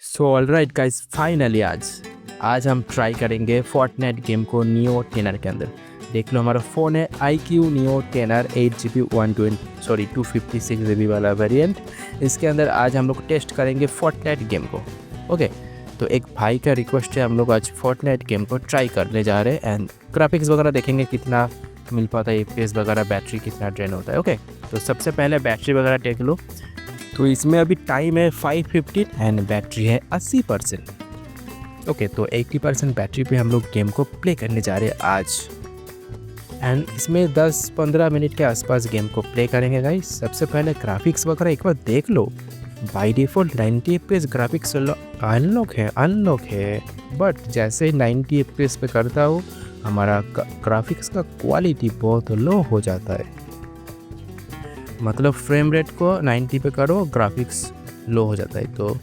So alright guys, finally आज हम try करेंगे फोर्टनाइट गेम को नियो टेनर के अंदर। देख लो, हमारा फ़ोन है iQOO neo tenor 8GB 256GB वाला वेरिएंट। इसके अंदर आज हम लोग टेस्ट करेंगे फोर्टनाइट गेम को। ओके, तो एक भाई का रिक्वेस्ट है, हम लोग आज फोर्टनाइट गेम को ट्राई करने जा रहे हैं एंड ग्राफिक्स वगैरह देखेंगे कितना मिल पाता है, FPS वगैरह, बैटरी कितना ड्रेन होता है। ओके, तो सबसे पहले बैटरी वगैरह देख लो। तो इसमें अभी टाइम है 5:15 एंड बैटरी है 80%। ओके, तो 80% बैटरी पे हम लोग गेम को प्ले करने जा रहे हैं आज एंड इसमें 10-15 मिनट के आसपास गेम को प्ले करेंगे गाइस। सबसे पहले ग्राफिक्स वगैरह एक बार देख लो। By default 90 FPS graphics unlock है, बट जैसे 90 FPS पे करता हूँ हमारा ग्राफिक्स का क्वालिटी बहुत लो हो जाता है। मतलब फ्रेम रेट को 90 पे करो, ग्राफिक्स लो हो जाता है। तो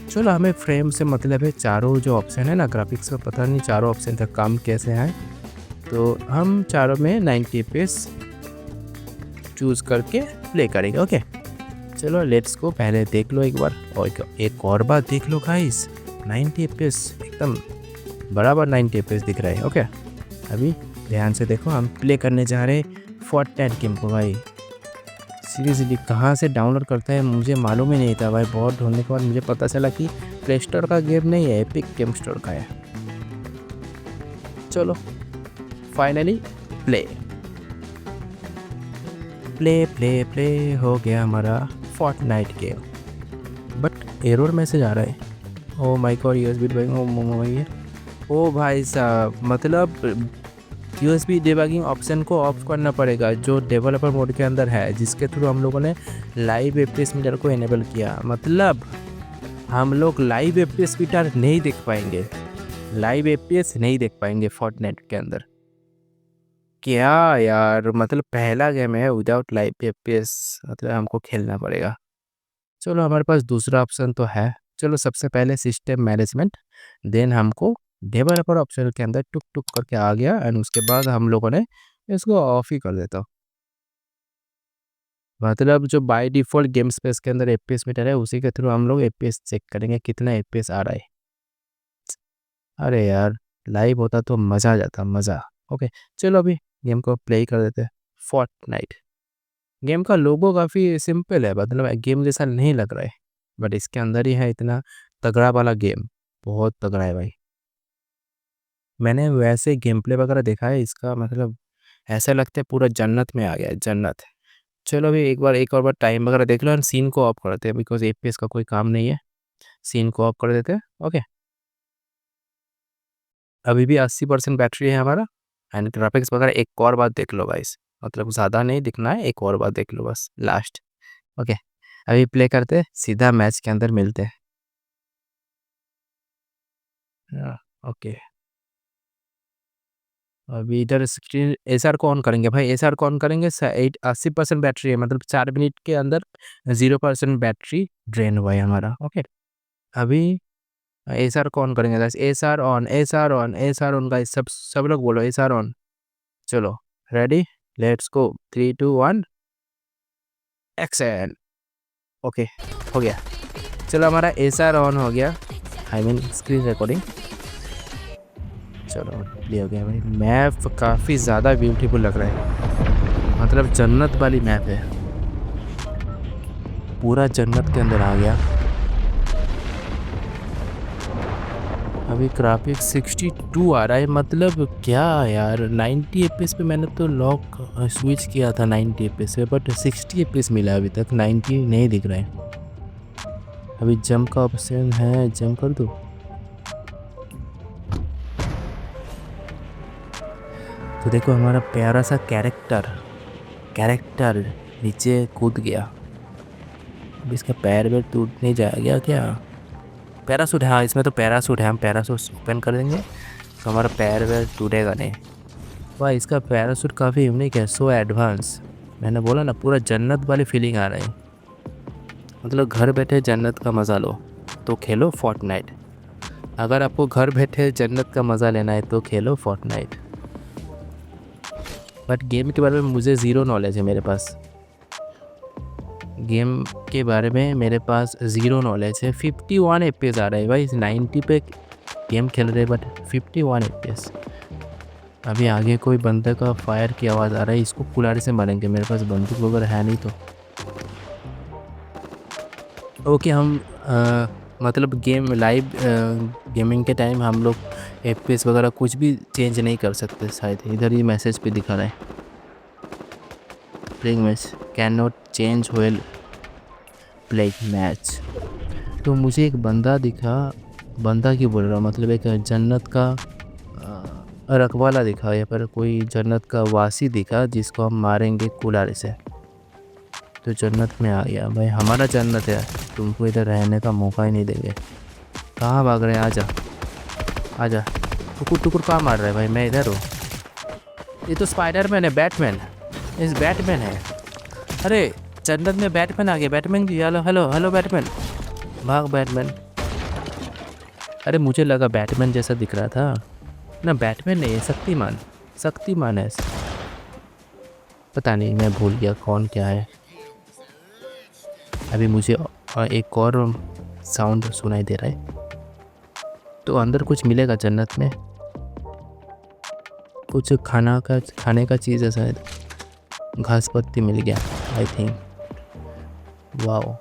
चलो, हमें फ्रेम से मतलब है चारों जो ऑप्शन है ना ग्राफिक्स का, पता नहीं चारों ऑप्शन का काम कैसे है। तो हम चारों में 90 FPS चूज़ करके प्ले करेंगे। ओके, चलो लेट्स को। पहले देख लो एक बार, और एक और बार देख लो गाइस, 90 FPS एकदम बराबर 90 FPS दिख रहा है। ओके, अभी ध्यान से देखो, हम प्ले करने जा रहे हैं फोर्टनाइट गेम को। भाई सीरियसली कहाँ से डाउनलोड करता है मुझे मालूम ही नहीं था भाई। बहुत ढूंढने के बाद मुझे पता चला कि प्ले स्टोर का गेम नहीं है, एपिक गेम स्टोर का है। चलो finally play play play play हो गया हमारा Fortnite game, but error message आ रहा है। Oh my god, USB debugging. ओ भाई साहब, मतलब यूएसबी डिबगिंग ऑप्शन को ऑफ करना पड़ेगा जो डेवलपर मोड के अंदर है, जिसके थ्रू हम लोगों ने लाइव FPS मीटर को इनेबल किया। मतलब हम लोग लाइव FPS मीटर नहीं देख पाएंगे, लाइव FPS नहीं देख पाएंगे फोर्टनाइट के अंदर। क्या यार, मतलब पहला गेम है विदाउट लाइव FPS, मतलब हमको खेलना पड़ेगा। चलो, हमारे पास दूसरा ऑप्शन तो है। चलो, सबसे पहले सिस्टम मैनेजमेंट, देन हमको डेवलपर ऑप्शन के अंदर टुक टुक करके आ गया एंड उसके बाद हम लोगों ने इसको ऑफ ही कर देता। मतलब जो बाय डिफ़ॉल्ट गेम स्पेस के अंदर FPS मीटर है, उसी के थ्रू हम लोग FPS चेक करेंगे कितना FPS आ रहा है। अरे यार, लाइव होता तो मज़ा आ जाता, मज़ा। ओके, चलो अभी गेम को प्ले कर देते हैं। फोर्टनाइट गेम का लोगो काफ़ी सिंपल है, मतलब गेम जैसा नहीं लग रहा है, बट इसके अंदर ही है इतना तगड़ा वाला गेम, बहुत तगड़ा है भाई। मैंने वैसे गेम प्ले वगैरह देखा है इसका, मतलब ऐसा लगता है पूरा जन्नत में आ गया है, जन्नत। चलो अभी एक और बार टाइम वगैरह देख लो एंड सीन को ऑफ करते हैं, बिकॉज FPS का कोई काम नहीं है। सीन को ऑफ कर देते हैं। ओके, अभी भी 80% बैटरी है हमारा एंड ग्राफिक्स वगैरह एक और बार देख लो गाइस, मतलब ज़्यादा नहीं दिखना है, एक और बार देख लो बस लास्ट। ओके, अभी प्ले करते हैं, सीधा मैच के अंदर मिलते हैं। ओके, अभी इधर स्क्रीन SR को ऑन करेंगे भाई, SR को ऑन करेंगे। 80% बैटरी है, मतलब 4 मिनट के अंदर 0% बैटरी ड्रेन हुआ है हमारा। ओके, अभी SR को ऑन करेंगे guys. SR on, SR on, SR on guys, सब लोग बोलो SR ऑन। चलो ready, let's go, 3 2 1 action. Okay, हो गया। चलो, हमारा SR ऑन हो गया, आई मीन स्क्रीन रिकॉर्डिंग। चलो प्ले हो गया भाई। मैप काफ़ी ज़्यादा ब्यूटीफुल लग रहा है, मतलब जन्नत वाली मैप है, पूरा जन्नत के अंदर आ गया। अभी ग्राफिक्स 62 आ रहा है, मतलब क्या यार, 90 FPS पे मैंने तो लॉक स्विच किया था 90 FPS पे, बट 60 FPS मिला अभी तक, 90 नहीं दिख रहा है। अभी जंप का ऑप्शन है, जंप कर दो। तो देखो, हमारा प्यारा सा कैरेक्टर नीचे कूद गया। अब इसका पैर वेर टूट नहीं जाएगा क्या? पैरासूट है, हाँ इसमें तो पैरासूट है, हम पैरासूट ओपन कर देंगे तो हमारा पैर वेर टूटेगा नहीं। वाह, इसका पैरासूट काफ़ी यूनिक है, सो एडवांस। मैंने बोला ना, पूरा जन्नत वाली फीलिंग आ रही है, मतलब घर बैठे जन्नत का मज़ा लो तो खेलो फोर्टनाइट। अगर आपको घर बैठे जन्नत का मज़ा लेना है तो खेलो फोर्टनाइट। बट गेम के बारे में मुझे ज़ीरो नॉलेज है मेरे पास। गेम के बारे में मेरे पास ज़ीरो नॉलेज है। 51 एफपीएस आ रहा है भाई, 90 पे गेम खेल रहे बट 51 एफपीएस। अभी आगे कोई बंदे का फायर की आवाज़ आ रहा है, इसको कुल्हाड़ी से मारेंगे, मेरे पास बंदूक वगैरह है नहीं तो। ओके हम मतलब गेम लाइव गेमिंग के टाइम हम लोग एफपीएस वगैरह कुछ भी चेंज नहीं कर सकते शायद। इधर ही मैसेज पे दिखा रहा है, playing match can not change whale playing match. तो मुझे एक बंदा दिखा, बंदा क्यों बोल रहा हूँ, मतलब एक जन्नत का रखवाला दिखा, या पर कोई जन्नत का वासी दिखा जिसको हम मारेंगे कुल्हाड़ी से। तो जन्नत में आ गया भाई, हमारा जन्नत है, तुमको इधर रहने का मौका ही नहीं देंगे। कहाँ भाग रहे हैं, आजा आजा। टुकुर टुकुर कहाँ मार रहा है भाई, मैं इधर हूँ। ये तो स्पाइडरमैन है, बैटमैन, इस बैटमैन है। अरे जन्नत में बैटमैन आ गया, बैटमैन जी, हेलो हेलो हेलो बैटमैन, भाग बैटमैन। अरे मुझे लगा बैटमैन जैसा दिख रहा था ना, बैटमैन नहीं है, शक्तिमान, शक्तिमान है। पता नहीं, मैं भूल गया कौन क्या है। अभी मुझे एक और साउंड सुनाई दे रहा है, तो अंदर कुछ मिलेगा जन्नत में, कुछ खाने का चीज़ है शायद। घास पत्ती मिल गया आई थिंक। वाओ,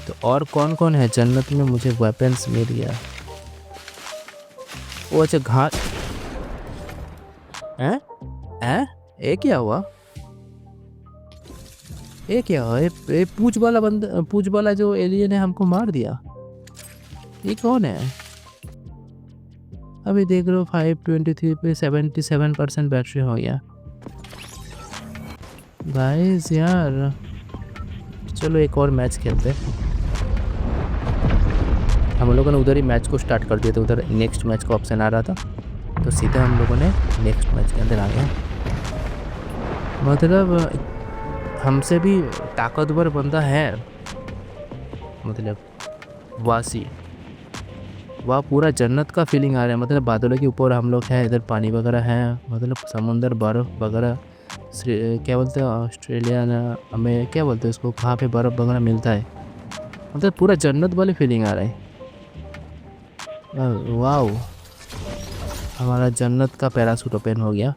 तो और कौन कौन है जन्नत में, मुझे वेपन्स मिल गया। वो अच्छा घास हैं हैं, ये क्या हुआ, ये क्या हुआ, ये पूछ वाला बंदा, पूछ वाला जो एलियन है हमको मार दिया, ये कौन है। अभी देख लो 523 पे 77% बैटरी हो गया गाइस यार। चलो एक और मैच खेलते हैं। हम लोगों ने उधर ही मैच को स्टार्ट कर दिया था, उधर नेक्स्ट मैच का ऑप्शन आ रहा था, तो सीधे हम लोगों ने नेक्स्ट मैच के अंदर आ गया। मतलब हमसे भी ताकतवर बंदा है, मतलब वासी, वह पूरा जन्नत का फीलिंग आ रहा है। मतलब बादलों के ऊपर हम लोग हैं, इधर पानी वगैरह है, मतलब समुंदर, बर्फ़ वगैरह। क्या बोलते हैं ऑस्ट्रेलिया ना, हमें क्या बोलते हैं उसको, कहाँ पे बर्फ़ वगैरह मिलता है, मतलब पूरा जन्नत वाली फीलिंग आ रहा है। वाओ, हमारा जन्नत का पैराशूट ओपन हो गया।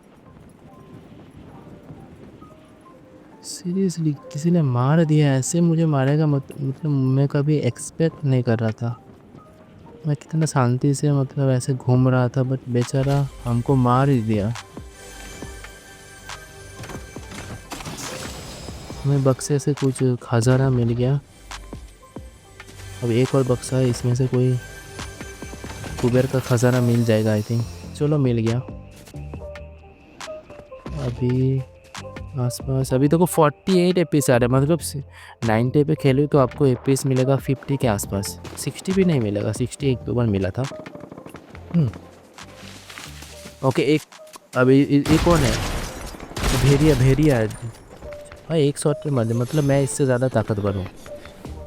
सीरियसली किसी ने मार दिया, ऐसे मुझे मारेगा, मतलब मैं कभी एक्सपेक्ट नहीं कर रहा था। मैं कितना शांति से मतलब ऐसे घूम रहा था, बट बेचारा हमको मार ही दिया। हमें बक्से से कुछ खजाना मिल गया। अब एक और बक्सा है, इसमें से कोई कुबेर का खजाना मिल जाएगा आई थिंक। चलो मिल गया। अभी आसपास अभी देखो 48 एपीस आ रहा है, मतलब 90 पे खेलो तो आपको एपीस मिलेगा 50 के आसपास, 60 भी नहीं मिलेगा, 60 एक दो बार मिला था। ओके एक, अभी एक कौन है, भेड़िया, भेड़िया है भाई, एक शॉट पे मर दे, मतलब मैं इससे ज़्यादा ताकतवर हूँ,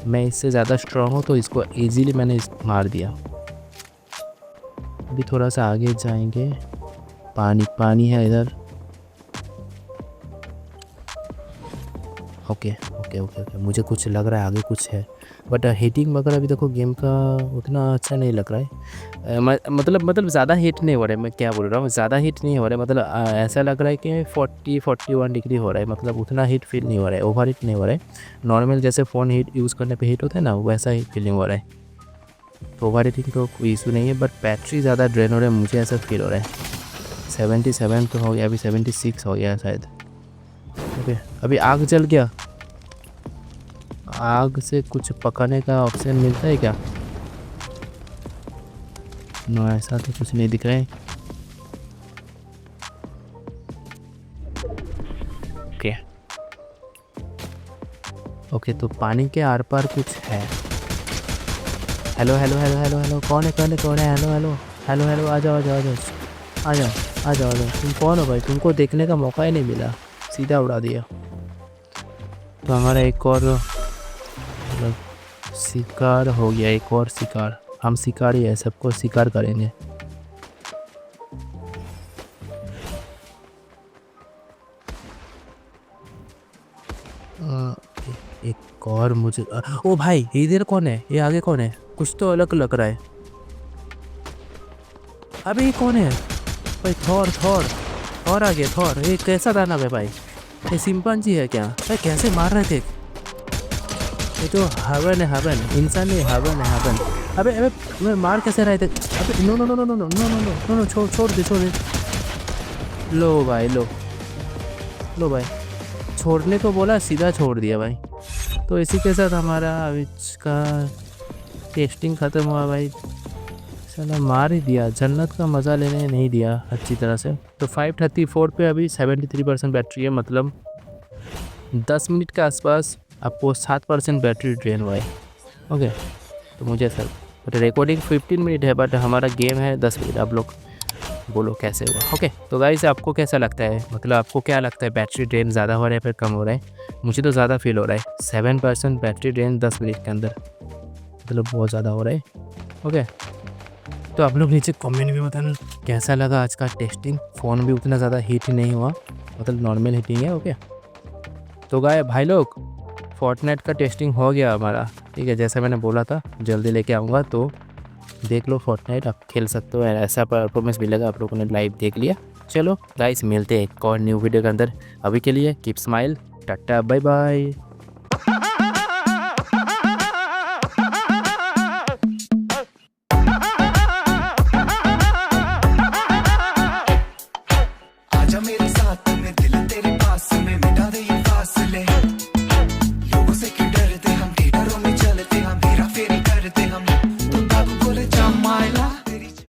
मैं इससे ज़्यादा स्ट्रॉन्ग हूँ, तो इसको इजीली मैंने मार दिया। अभी थोड़ा सा आगे जाएंगे, पानी पानी है इधर। ओके ओके ओके ओके, मुझे कुछ लग रहा है आगे कुछ है, बट हीटिंग वगैरह भी देखो गेम का उतना अच्छा नहीं लग रहा है। मतलब ज़्यादा हीट नहीं हो रहा है, मैं क्या बोल रहा हूँ, ज़्यादा हीट नहीं हो रहा है, मतलब ऐसा लग रहा है कि 41 डिग्री हो रहा है, मतलब उतना हीट फील नहीं हो रहा है, ओवर हीट नहीं हो रहा है। नॉर्मल जैसे फ़ोन हीट यूज़ करने पे हीट होता है ना, वैसा ही फीलिंग हो रहा है। तो ओवर हीटिंग तो कोई इशू नहीं है, बट बैटरी ज़्यादा ड्रेन हो रहा है, मुझे ऐसा फील हो रहा है। 77 तो हो गया, अभी 76 हो गया शायद। ओके अभी आग जल गया, आग से कुछ पकाने का ऑप्शन मिलता है क्या। नो ऐसा तो कुछ नहीं दिख रहा है। ओके ओके, तो पानी के आर पार कुछ है। Hello hello hello hello hello, कौन है कौन है कौन है, हेलो हेलो हेलो हेलो, आ जाओ आ जाओ आ जाओ आ जाओ आ जाओ आ जाओ। तुम कौन हो भाई, तुमको देखने का मौका ही नहीं मिला, सीधा उड़ा दिया। तो हमारा एक और मतलब शिकार हो गया, एक और शिकार, हम शिकारी है, सबको शिकार करेंगे। एक और मुझे ओ भाई इधर कौन है, ये आगे कौन है, कुछ तो अलग लग रहा है। अबे ये कौन है भाई, थॉर थॉर थॉर आ गया थॉर। ये कैसा दानव है भाई, ये सिंपैंजी है क्या भाई, कैसे मार रहे थे। ये तो हवन है, हवन इंसान नहीं, हवन है हवन। अबे अबे मैं मार कैसे रहे थे। अबे no no no no no no no no no no no छोड़ छोड़ दे छोड़ दे। लो भाई लो लो भाई, छोड़ने को बोला सीधा छोड़ दिया भाई। तो इसी के साथ हमारा विच का टेस्टिंग ख़त्म हुआ भाई। साला मार ही दिया, जन्नत का मज़ा लेने नहीं दिया अच्छी तरह से। तो 534 पे अभी 73% बैटरी है, मतलब 10 मिनट के आसपास आपको 7% बैटरी ड्रेन हुआ है। ओके तो मुझे सर बट रिकॉर्डिंग 15 मिनट है, बट हमारा गेम है 10 मिनट। आप लोग बोलो कैसे हुआ। ओके तो गाइस आपको कैसा लगता है, मतलब आपको क्या लगता है बैटरी ड्रेन ज़्यादा हो रहा है फिर कम हो रहा है। मुझे तो ज़्यादा फील हो रहा है, 7% बैटरी ड्रेन 10 मिनट के अंदर, मतलब बहुत ज़्यादा हो रहा है। ओके तो आप लोग नीचे कमेंट में बताना कैसा लगा आज का टेस्टिंग। फ़ोन भी उतना ज़्यादा हीट नहीं हुआ, मतलब नॉर्मल हीटिंग है। ओके तो गाय भाई लोग फोर्टनाइट का टेस्टिंग हो गया हमारा, ठीक है। जैसा मैंने बोला था जल्दी लेके आऊँगा, तो देख लो फोर्टनाइट आप खेल सकते हो, ऐसा परफॉर्मेंस मिलेगा। आप लोगों ने लाइव देख लिया। चलो गाइस मिलते हैं एक और न्यू वीडियो के अंदर। अभी के लिए keep smile, ta ta bye bye. आजा मेरे साथ